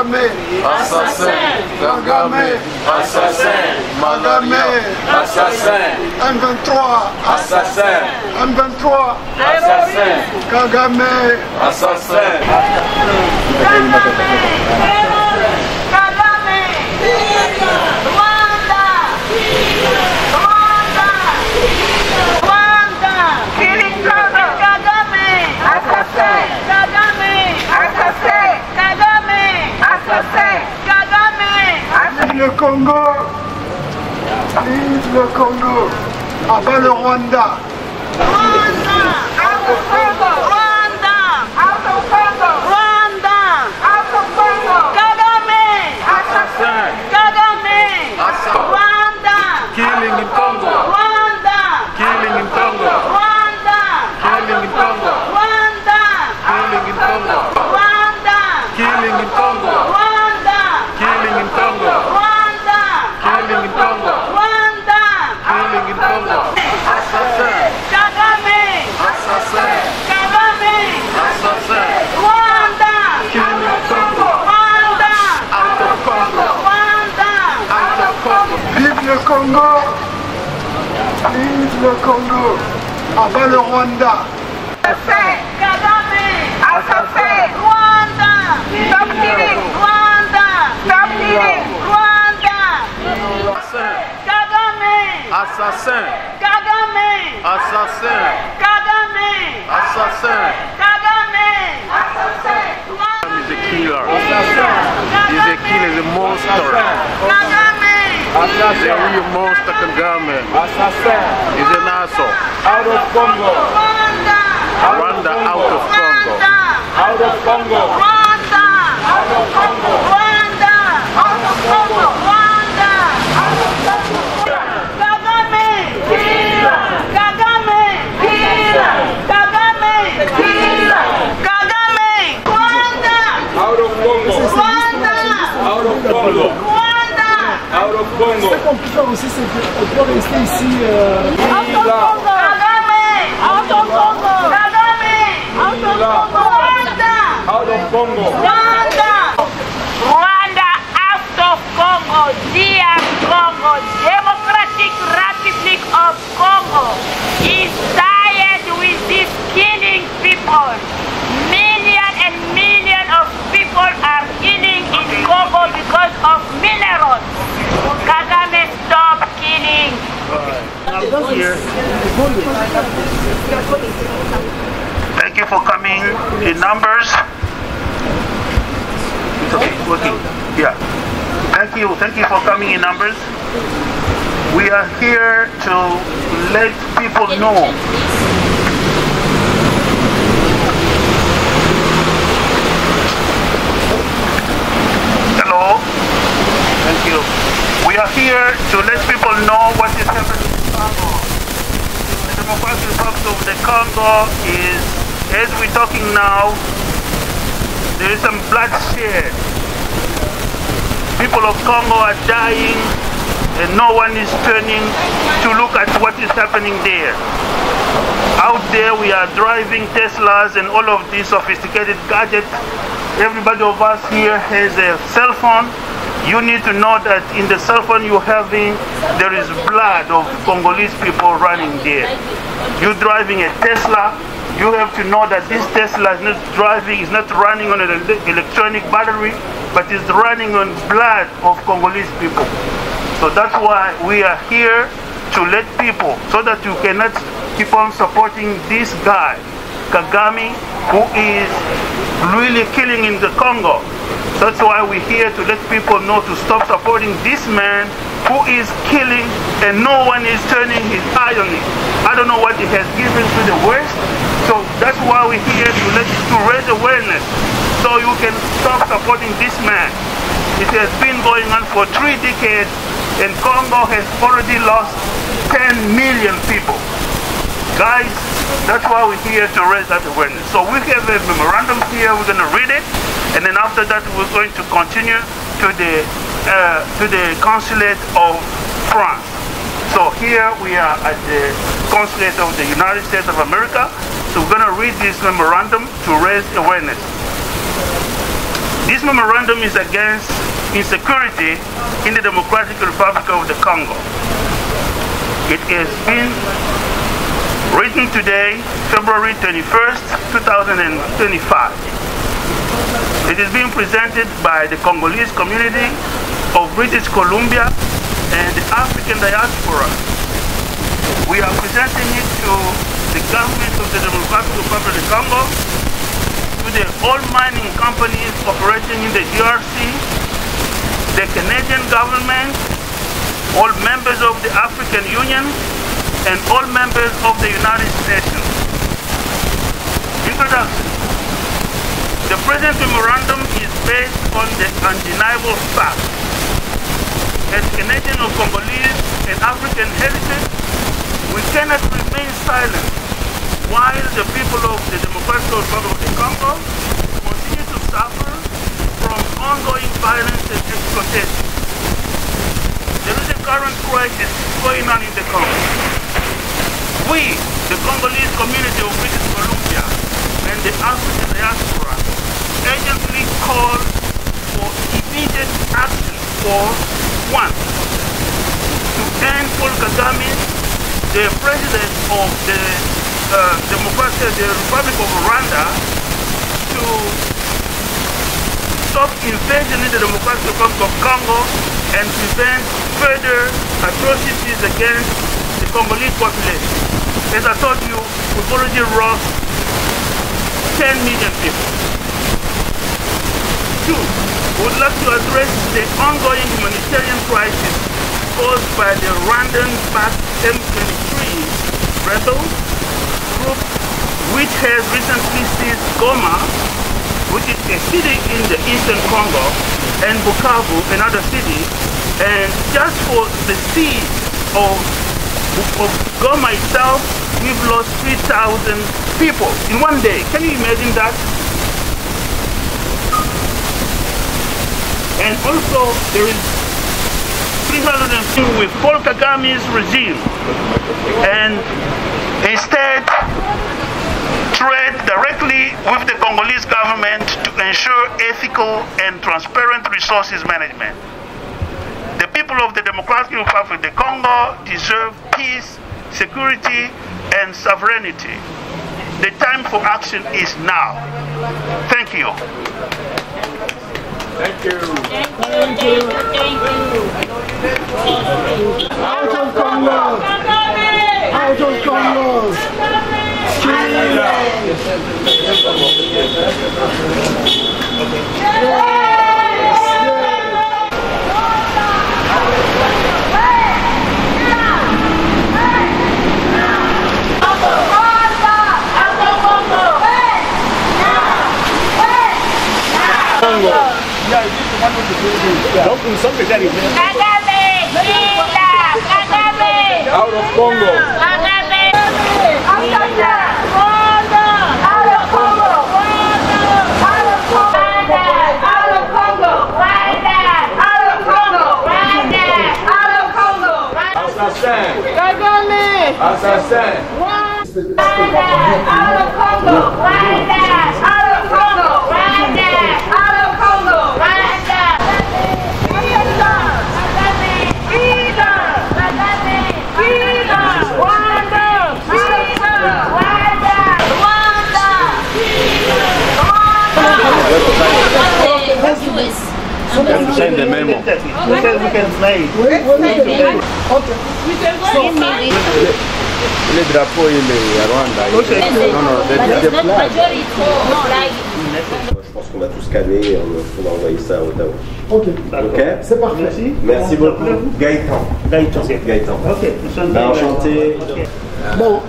Kagame, assassin, Kagame, assassin, Kagame, assassin, M23, assassin, M23, assassin, Kagame, assassin. Le Congo, vive le Congo, abat le Rwanda. Rwanda, out of Congo. Rwanda, out of Congo. Rwanda, out of Congo. Kagame, Assassin, Kagame, assassin. Rwanda, Killing in Congo, Rwanda, killing in Congo, Rwanda, killing in Congo, Rwanda, killing in Congo, Rwanda, killing in Congo, Rwanda, killing in Congo, Rwanda, killing in Congo, Rwanda, killing in Congo. Assassin, Kagame, assassin, Kagame, assassin. Rwanda, Killing in Congo, Rwanda, out of Congo, Rwanda, out of Congo. Vive le Congo, vive le Congo, abat le Rwanda. Kagame, Rwanda, stop killing, Rwanda, stop killing, Rwanda, Kagame, Assassin, Kagame, assassin, Kagame, assassin. Kagame, He's a killer. He's a killer, he's a monster. Kagame, He's a real monster, Kagame. He's an asshole. Out of Congo, Rwanda, Rwanda out of Congo. out of Congo, Rwanda, out of Congo, Rwanda, out of Congo. Rwanda, Kagame, Kagame, Kagame, Kagame, Rwanda, Out of Congo, Rwanda, out of Congo, Rwanda, out of Congo. Ce qu'on peut faire aussi, c'est qu'on peut rester ici. Kagame, out of Congo, Kagame, out of Congo, Rwanda, Out of Congo. Rwanda, Rwanda, out of Congo, dear Congo, Democratic Republic of Congo is tired with this killing people. Millions and millions of people are killing in Congo because of minerals. Kagame, stop killing. Thank you for coming in numbers. It's okay, it's working. Yeah. Thank you for coming in numbers. We are here to let people know. Hello. Thank you. We are here to let people know what is happening in Congo. The Democratic Republic of the Congo is, as we're talking now, there is some bloodshed. People of Congo are dying and no one is turning to look at what is happening there. Out there we are driving Teslas and all of these sophisticated gadgets. Everybody of us here has a cell phone. You need to know that in the cell phone you're having, there is blood of Congolese people running there. You're driving a Tesla, you have to know that this Tesla is not running on an electronic battery, but is running on blood of Congolese people. So that's why we are here to let people, so that you cannot keep on supporting this guy, Kagame, who is really killing in the Congo. That's why we're here to let people know to stop supporting this man who is killing and no one is turning his eye on it. I don't know what he has given to the West, so that's why we're here to raise awareness so you can stop supporting this man. It has been going on for 3 decades and Congo has already lost 10 million people. Guys, that's why we're here to raise that awareness. So we have a memorandum here, we're going to read it, and then after that we're going to continue to the consulate of France. So here we are at the consulate of the United States of America. So we're going to read this memorandum to raise awareness. This memorandum is against insecurity in the Democratic Republic of the Congo. It has been written today, February 21st, 2025. It is being presented by the Congolese community of British Columbia and the African diaspora. We are presenting it to the government of the Democratic Republic of the Congo, to the oil mining companies operating in the DRC, the Canadian government, all members of the African Union, and all members of the United Nations. Introduction. The present memorandum is based on the undeniable fact as Canadian or Congolese and African heritage, we cannot remain silent while the people of the Democratic Republic of the Congo continue to suffer from ongoing violence and exploitation. There is a current crisis going on in the Congo. We, the Congolese community of British Columbia and the African diaspora, urgently call for immediate action for one, to end Paul Kagame, the president of the Republic of Rwanda, to stop invasion in the Democratic Republic of Congo and prevent further atrocities against the Congolese population. As I told you, we've already lost 10 million people. Two, we would like to address the ongoing humanitarian crisis caused by the Rwandan-backed M23 rebel group, which has recently seized Goma, which is a city in the eastern Congo, and Bukavu, another city. And just for the siege of Goma itself, we've lost 3,000 people in one day. Can you imagine that? And also, there is 300 with Paul Kagame's regime, and instead trade directly with the Congolese government to ensure ethical and transparent resources management. The people of the Democratic Republic of the Congo deserve peace, security, and sovereignty. The time for action is now. Thank you. Thank you. Thank you. Out of Congo! Out of Congo! Don't do something that is out of Congo. Assassin. Assassin. Out of Congo. Out of Congo. Out of Congo. Send the memo. We can play. Le drapeau il est à Rwanda. Non, non, the flag. Je pense qu'on va tous calmer et on va envoyer ça à Ottawa. Ok, Ok. c'est parfait. Merci. Merci beaucoup. Gaëtan. Gaëtan. Ok. Enchanté. Bon,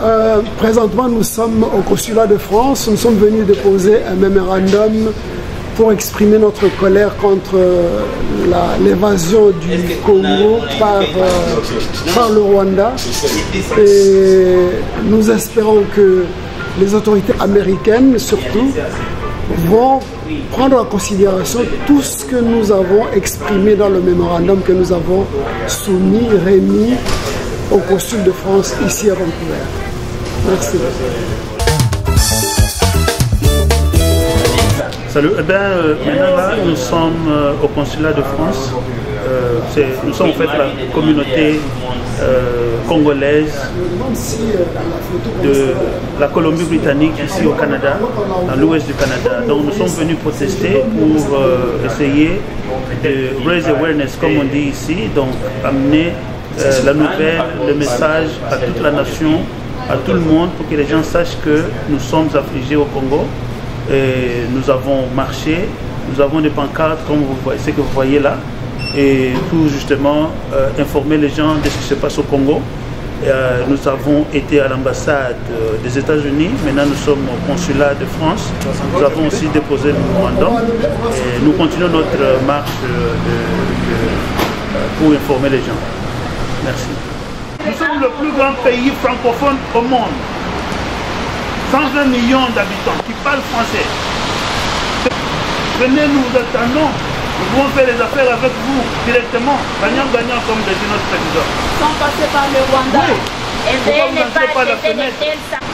présentement nous sommes au consulat de France. Nous sommes venus déposer un mémorandum pour exprimer notre colère contre l'évasion du Congo par le Rwanda. Et nous espérons que les autorités américaines, surtout, vont prendre en considération tout ce que nous avons exprimé dans le mémorandum que nous avons remis au consul de France ici à Vancouver. Merci. Salut. Eh bien, maintenant là, nous sommes au consulat de France. Nous sommes en fait la communauté congolaise de la Colombie-Britannique ici au Canada, dans l'ouest du Canada. Donc nous sommes venus protester pour essayer de raise awareness, comme on dit ici, donc amener la nouvelle, le message à toute la nation, à tout le monde, pour que les gens sachent que nous sommes affligés au Congo. Et nous avons marché, nous avons des pancartes comme ce que vous voyez là, et pour justement informer les gens de ce qui se passe au Congo. Nous avons été à l'ambassade des États-Unis, maintenant nous sommes au consulat de France. Nous avons aussi déposé le mémorandum et nous continuons notre marche pour informer les gens. Merci. Nous sommes le plus grand pays francophone au monde. 120 millions d'habitants qui parlent français. Venez, nous vous attendons. Nous pouvons faire les affaires avec vous directement, gagnant-gagnant comme le dit notre président. Sans passer par le Rwanda. Oui. Et veuillez ne pas accepter de tels sacs.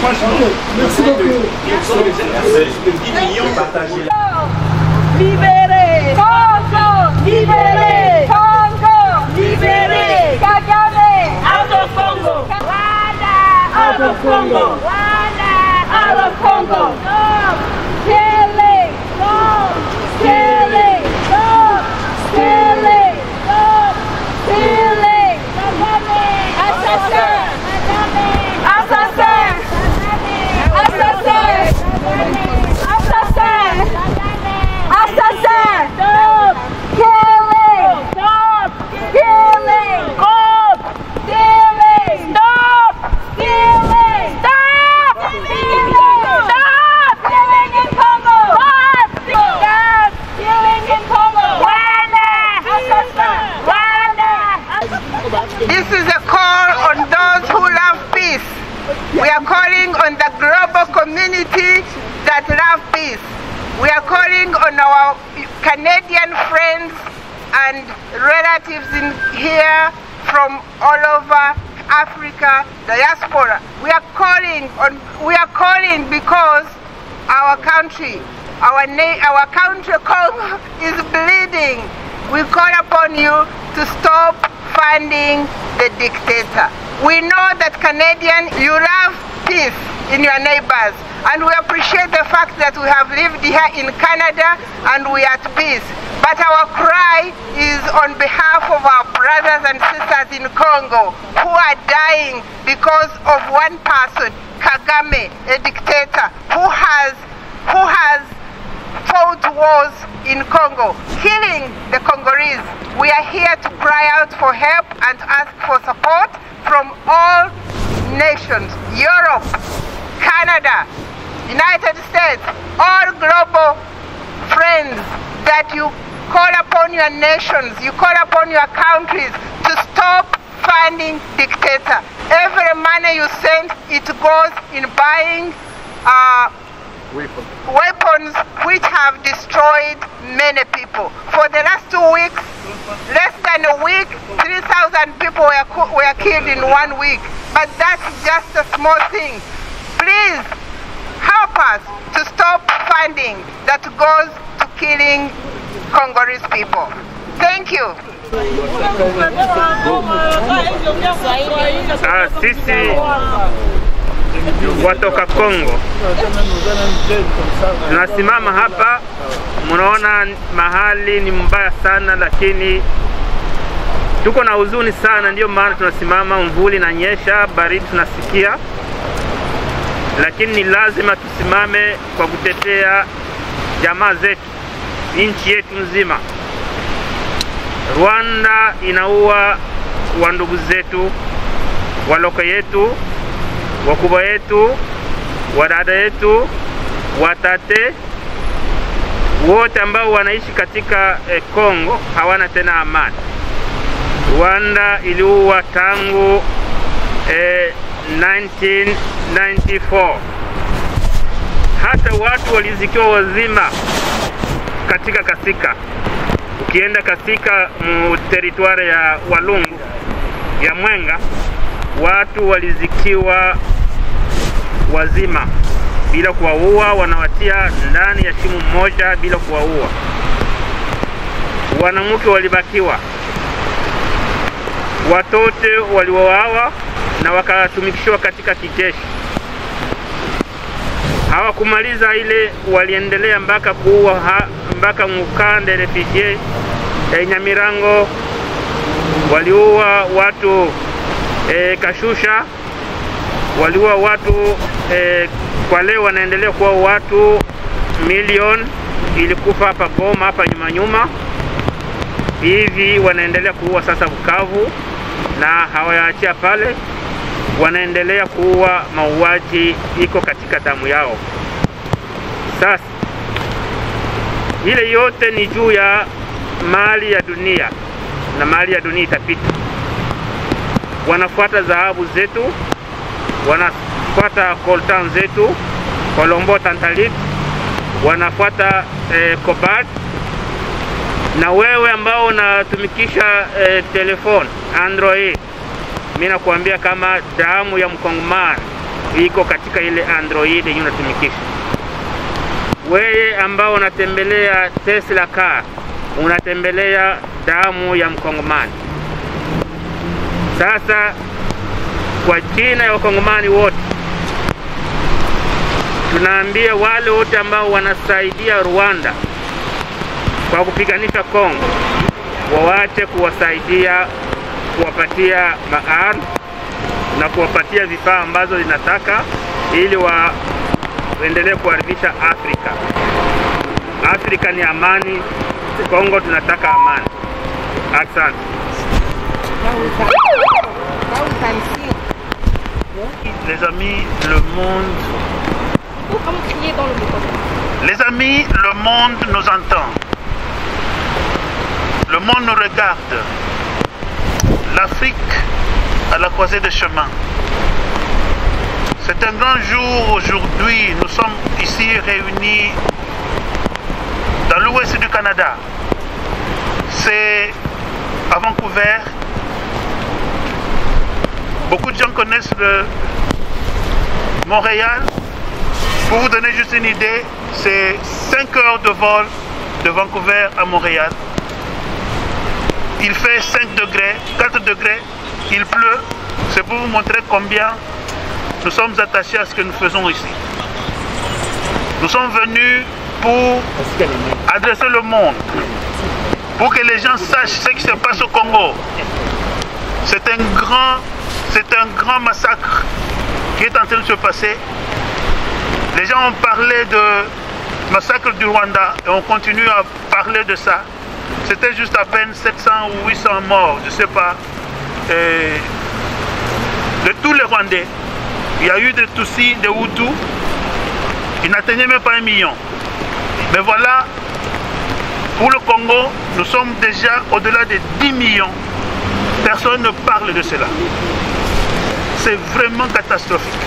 Franchement. Merci beaucoup. Libéré Congo! Libéré Congo! Libéré Kagame! Out of Congo! Rwanda! Out of Congo! Rwanda! Out of Congo! Stop! Killing! Stop! Killing! Stop! Killing! Stop! Killing! Kagame! Assassin! Assassin! Assassin! Assassin! Assassin! Stop! Killing! Stop! Killing! Stop! Killing! Stop! Killing! Stop! Killing! Stop! Killing in Congo! Stop! Stop! Killing in Congo! Rwanda! Assassin! Rwanda! This is a call on those who love peace. We are calling on the global community that love peace. We are calling on our Canadian friends and relatives in here from all over Africa, diaspora. We are calling because our country, our country Congo is bleeding. We call upon you to stop funding the dictator. We know that Canadian, you love peace in your neighbors, and we appreciate the fact that we have lived here in Canada and we are at peace. But our cry is on behalf of our brothers and sisters in Congo who are dying because of one person, Kagame, a dictator who has fought wars in Congo, killing the Congolese. We are here to cry out for help and ask for support from all nations, Europe, Canada, United States, all global friends, that you call upon your nations, you call upon your countries to stop funding dictator. Every money you send, it goes in buying weapons which have destroyed many people. For the last 2 weeks, less than a week, 3,000 people were killed in 1 week. But that's just a small thing. Please help us to stop funding that goes to killing Congolese people. Thank you. Sisi watoka Kongo tunasimama hapa, mnaona mahali ni mbaya sana, lakini tuko na huzuni sana, ndio maana tunasimama. Mvuli na nyesha, baridi tunasikia, lakini ni lazima tusimame kwa kutetea jamaa zetu, nchi yetu nzima. Rwanda inaua wa ndugu zetu, waloko yetu, wakubwa yetu, wadada yetu, watate, wote ambao wanaishi katika Kongo hawana tena amani. Rwanda iliua tangu 1994. Hata watu walizikiwa wazima katika Kasika. Ukienda Kasika mu territoire ya Walungu ya Mwenga, watu walizikiwa wazima. bila kuwaua, wanawatia ndani ya shimo moja bila kuwaua. Wanawake walibakiwa, watoto waliuawa na wakatumikishwa katika kijeshi. Hawakumaliza ile, waliendelea mpaka kuua mpaka Mukande refugee Nyamirango, waliua watu Kashusha, waliua watu kwa leo wanaendelea kuwa watu milioni ilikufa hapa Goma hapa nyuma hivi, wanaendelea kuua sasa Bukavu na hawayaachia pale, wanaendelea kuua, mauaji iko katika damu yao. Sasa ile yote ni juu ya mali ya dunia, na mali ya dunia itapita. Wanafuata dhahabu zetu, wanafuata coltan zetu, Colombo tantalite, wanafuata cobalt. Na wewe ambao unatumikisha telefone Android, mimi nakuambia kama damu ya Mkongomani iko katika ile Android unatumikisha. Wewe ambao unatembelea Tesla car, unatembelea damu ya Mkongomani. Sasa kwa jina ya Wakongomani wote tunaambia wale wote ambao wanasaidia Rwanda kwa kupiganisha Kongo, waache kuwasaidia, kuwapatia maarm na kuwapatia vifaa ambazo zinataka ili waendelee kuharibisha Afrika. Afrika ni amani, Kongo tunataka amani. Asante. Les amis, le monde... Les amis, le monde nous entend. Le monde nous regarde. L'Afrique à la croisée des chemins. C'est un grand jour aujourd'hui. Nous sommes ici réunis dans l'ouest du Canada. C'est à Vancouver. Beaucoup de gens connaissent le Montréal. Pour vous donner juste une idée, c'est 5 heures de vol de Vancouver à Montréal. Il fait 5 degrés, 4 degrés, il pleut. C'est pour vous montrer combien nous sommes attachés à ce que nous faisons ici. Nous sommes venus pour adresser le monde, pour que les gens sachent ce qui se passe au Congo. C'est un grand massacre qui est en train de se passer. Les gens ont parlé de massacre du Rwanda et on continue à parler de ça. C'était juste à peine 700 ou 800 morts, je ne sais pas. Et de tous les Rwandais, il y a eu des Tutsis, des Hutus, ils n'atteignaient même pas 1 million. Mais voilà, pour le Congo, nous sommes déjà au-delà de 10 millions. Personne ne parle de cela. C'est vraiment catastrophique.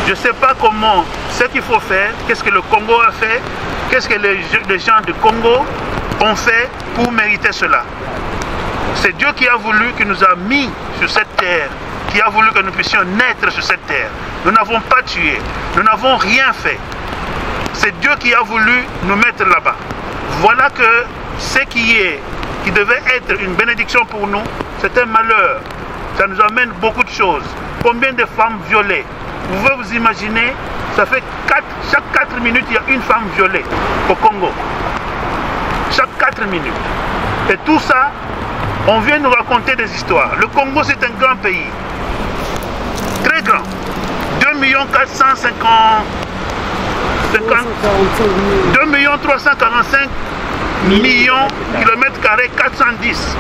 Je ne sais pas comment, ce qu'il faut faire, qu'est-ce que le Congo a fait, qu'est-ce que les gens du Congo ont fait pour mériter cela. C'est Dieu qui a voulu, qui nous a mis sur cette terre, qui a voulu que nous puissions naître sur cette terre. Nous n'avons pas tué, nous n'avons rien fait. C'est Dieu qui a voulu nous mettre là-bas. Voilà que ce qui devait être une bénédiction pour nous, c'est un malheur. Ça nous amène beaucoup de choses. Combien de femmes violées? Vous pouvez vous imaginer, ça fait chaque 4 minutes, il y a une femme violée au Congo. Chaque 4 minutes. Et tout ça, on vient nous raconter des histoires. Le Congo, c'est un grand pays. Très grand. 2 450... 2 345 millions kilomètres carrés, 410.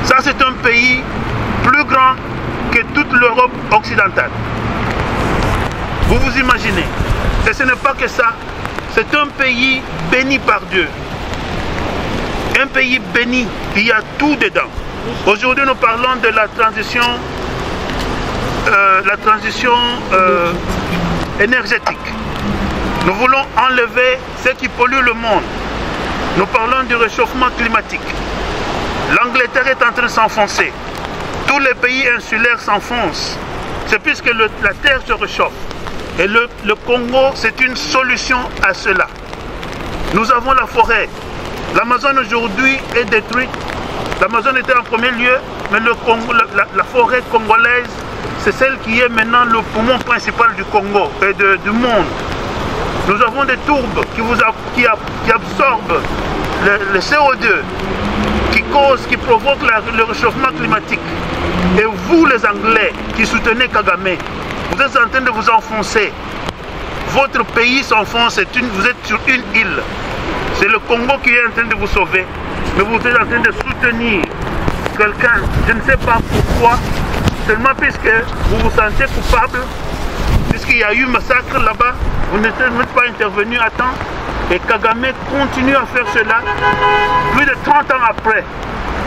Ça, c'est un pays plus grand que toute l'Europe occidentale. Vous vous imaginez. Et ce n'est pas que ça. C'est un pays béni par Dieu. Un pays béni. Il y a tout dedans. Aujourd'hui, nous parlons de la transition énergétique. Nous voulons enlever ce qui pollue le monde. Nous parlons du réchauffement climatique. L'Angleterre est en train de s'enfoncer. Tous les pays insulaires s'enfoncent. C'est puisque la terre se réchauffe. Et le Congo, c'est une solution à cela. Nous avons la forêt. L'Amazone aujourd'hui est détruite. L'Amazone était en premier lieu, mais le Congo, la forêt congolaise, c'est celle qui est maintenant le poumon principal du Congo et du monde. Nous avons des tourbes qui absorbent le CO2, qui provoquent le réchauffement climatique. Et vous, les Anglais, qui soutenez Kagame, vous êtes en train de vous enfoncer. Votre pays s'enfonce, vous êtes sur une île. C'est le Congo qui est en train de vous sauver. Mais vous êtes en train de soutenir quelqu'un, je ne sais pas pourquoi, seulement puisque vous vous sentez coupable, puisqu'il y a eu massacre là-bas, vous n'êtes pas intervenu à temps. Et Kagame continue à faire cela plus de 30 ans après.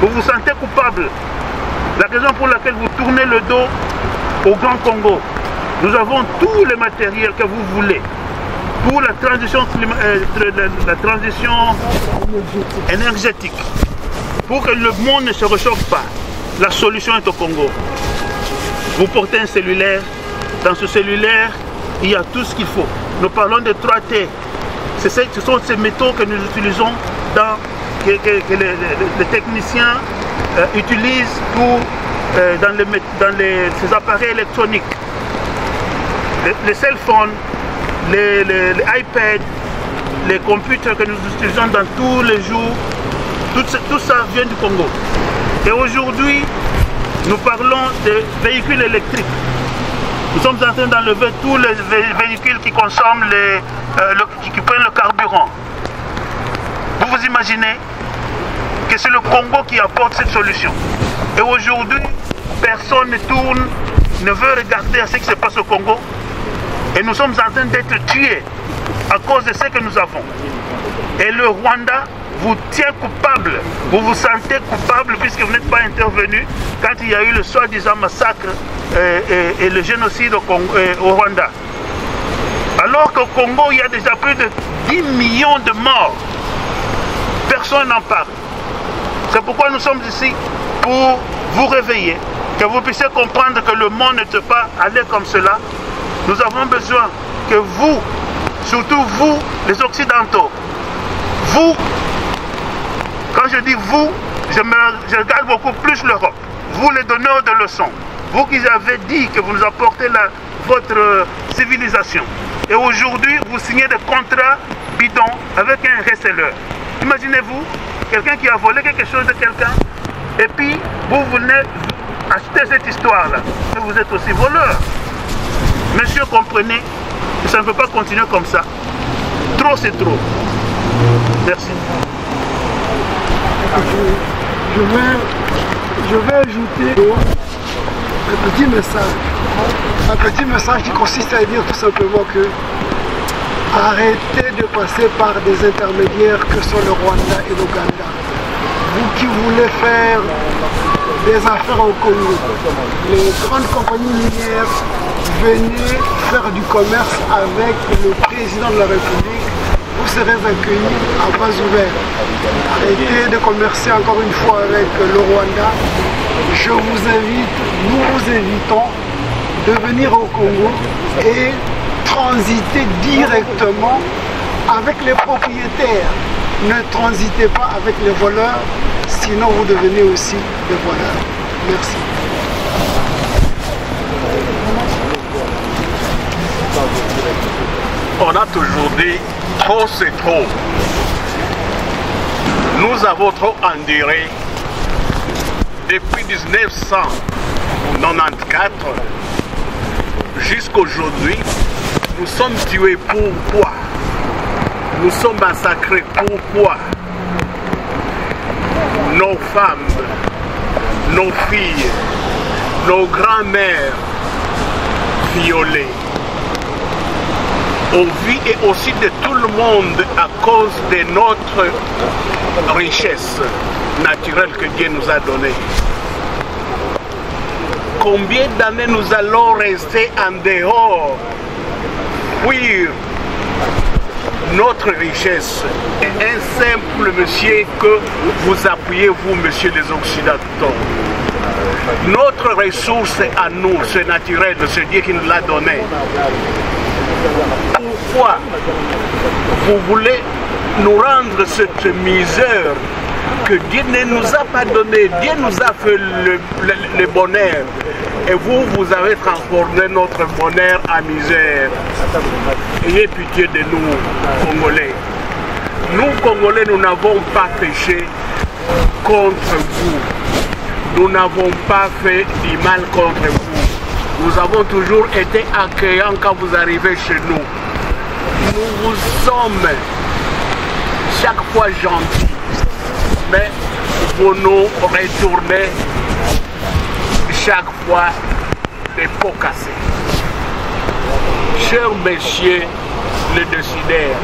Vous vous sentez coupable. La raison pour laquelle vous tournez le dos au Grand Congo. Nous avons tous les matériels que vous voulez pour la transition énergétique. Pour que le monde ne se réchauffe pas. La solution est au Congo. Vous portez un cellulaire. Dans ce cellulaire, il y a tout ce qu'il faut. Nous parlons de 3T. Ce sont ces métaux que nous utilisons, que les techniciens utilisent dans ces appareils électroniques. Les cell phones, les iPads, les computers que nous utilisons dans tous les jours, tout ça vient du Congo. Et aujourd'hui, nous parlons de véhicules électriques. Nous sommes en train d'enlever tous les véhicules qui consomment, qui prennent le carburant. Vous vous imaginez que c'est le Congo qui apporte cette solution. Et aujourd'hui, personne ne veut regarder à ce qui se passe au Congo. Et nous sommes en train d'être tués à cause de ce que nous avons. Et le Rwanda vous tient coupable. Vous vous sentez coupable puisque vous n'êtes pas intervenu quand il y a eu le soi-disant massacre et le génocide au Rwanda. Alors qu'au Congo, il y a déjà plus de 10 millions de morts. Personne n'en parle. C'est pourquoi nous sommes ici pour vous réveiller, que vous puissiez comprendre que le monde ne peut pas aller comme cela. Nous avons besoin que vous, surtout vous, les Occidentaux, vous, quand je dis vous, je regarde beaucoup plus l'Europe, vous les donneurs de leçons, vous qui avez dit que vous nous apportez votre civilisation. Et aujourd'hui, vous signez des contrats bidons avec un receleur. Imaginez-vous, quelqu'un qui a volé quelque chose de quelqu'un, et puis vous venez acheter cette histoire-là. Mais vous êtes aussi voleur. Monsieur, comprenez que ça ne peut pas continuer comme ça. Trop, c'est trop. Merci. Je vais ajouter un petit message qui consiste à dire tout simplement que arrêtez de passer par des intermédiaires que sont le Rwanda et l'Ouganda. Vous qui voulez faire des affaires au Congo, les grandes compagnies minières, venez faire du commerce avec le président de la République. Vous serez accueillis à bras ouverts. Arrêtez de commercer encore une fois avec le Rwanda. Je vous invite, nous vous invitons de venir au Congo et transiter directement avec les propriétaires. Ne transitez pas avec les voleurs, sinon vous devenez aussi des voleurs. Merci. On a toujours dit trop c'est trop. Nous avons trop enduré depuis 1994 jusqu'aujourd'hui. Nous sommes tués pourquoi? Nous sommes massacrés pourquoi? Nos femmes, nos filles, nos grands-mères violées. On vit et aussi de tout le monde à cause de notre richesse naturelle que Dieu nous a donnée. Combien d'années nous allons rester en dehors, fuir notre richesse? Et un simple monsieur que vous appuyez, vous, messieurs les Occidentaux. Notre ressource à nous, c'est naturel, c'est Dieu qui nous l'a donné. Pourquoi vous voulez nous rendre cette misère que Dieu ne nous a pas donné? Dieu nous a fait le bonheur. Et vous avez transformé notre bonheur en misère. Ayez pitié de nous, Congolais. Nous, Congolais, nous n'avons pas péché contre vous. Nous n'avons pas fait du mal contre vous. Nous avons toujours été accueillants quand vous arrivez chez nous. Nous vous sommes chaque fois gentils, mais vous nous retournez chaque fois des pots cassés. Chers messieurs les décideurs,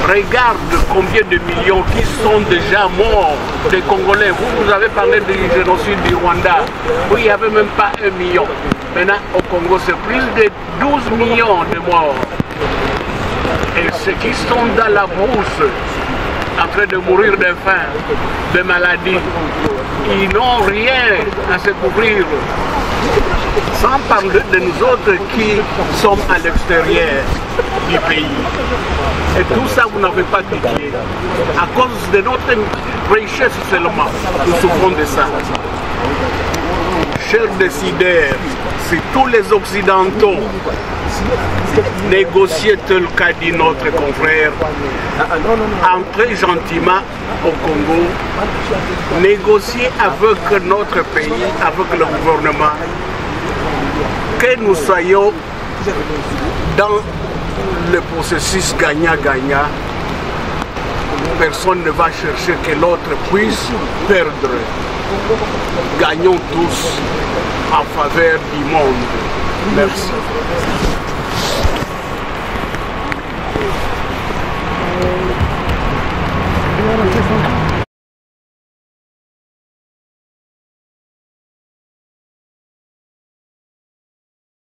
regarde combien de millions qui sont déjà morts, des Congolais. Vous avez parlé du génocide du Rwanda, où il n'y avait même pas 1 million. Maintenant, au Congo, c'est plus de 12 millions de morts. Et ceux qui sont dans la brousse, en train de mourir de faim, de maladie, ils n'ont rien à se couvrir. Sans parler de nous autres qui sommes à l'extérieur du pays. Et tout ça, vous n'avez pas pitié. À cause de notre richesse seulement, nous souffrons de ça. Chers décideurs, si tous les Occidentaux négociaient tel qu'a dit notre confrère, entrez gentiment au Congo, négocier avec notre pays, avec le gouvernement, que nous soyons dans le processus gagnant-gagnant. Personne ne va chercher que l'autre puisse perdre. Gagnons tous en faveur du monde. Merci.